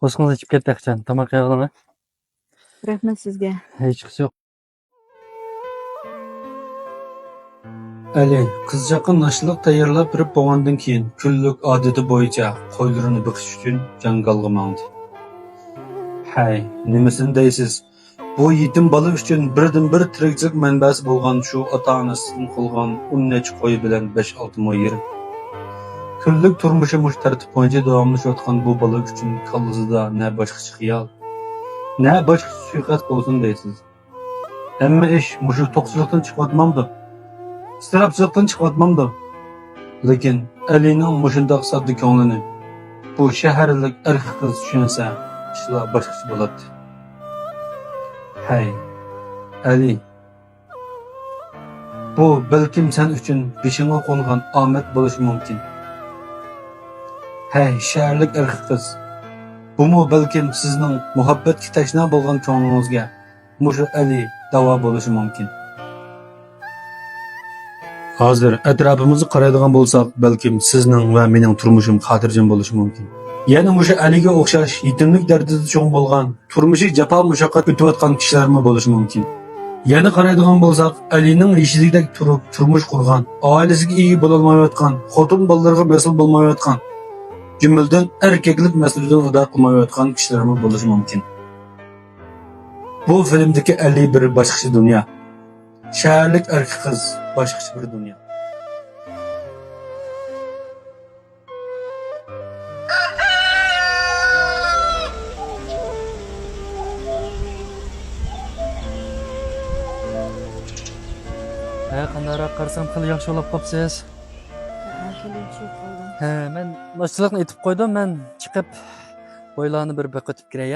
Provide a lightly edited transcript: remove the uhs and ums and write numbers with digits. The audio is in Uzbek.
Osmanlı içip ketdikcan. Tamak yağlama. Rahmat sizga. Hech qisi yo'q. Ali, qizchaqa nashliq tayyorlab berib bo'lgandan keyin kunlik odati bo'yicha qo'ylarini biqish uchun jangalga mangdi. Hay, nimasini deysiz? Bu yetim bola uchun birdan-bir tirikchilik manbasi bo'lgan shu ota-onasidan qolgan 10 necha qo'y bilan 5-6 moy yerim. Kunlik turmushi mush tartib bo'yicha davomlashayotgan bu bola uchun kallasida ne boshqacha xiyol, ne boshqa suiqat bo'lsin deysiz. Hamma ish mushu to'qchilikdan chiqyapmamdi. İstirapçılıktan çıkmatmamdı. Lekin Ali'nin mushundoq sodda ko'nglini bu shaharlik erkak qiz tushunsa, ishlar boshqacha bo'ladi. Hay, Ali. Bu balkim sen uchun beshingga qo'ngan omad bo'lishi mumkin. Hay, shaharlik erkak qiz. Bumu balkim sizning muhabbatga tashna bo'lgan ko'nglingizga mushu Ali davo bo'lishi mumkin. Hozir atrofimizni qaraydigan bo'lsak, balkim sizning va mening turmushim xotirjam bo'lishi mumkin. Yana mushu Aliga o'xshash yetimlik dardida cho'ng bo'lgan, turmushi jafo mushaqqat o'tayotgan kishilarmi bo'lishi mumkin. Yana qaraydigan bo'lsak, Alining yeshidek turib, turmush qurgan, oilasiga ega bo'la olmayotgan, xotin bolalarga mas'ul bo'lmayotgan, jumladan erkaklik mas'uliyatini ado qilmayotgan kishilarmi bo'lishi mumkin. Bu filmdagi Ali bir boshqacha dunyo. Shaharlik erkak qiz boshqacha bir dunyo. Qandayroq qarsam xil yaxshi bo'lib qopsiz. Men boshchilikni aytib qo'ydim, men chiqib bo'ylarni bir o'tib kiray.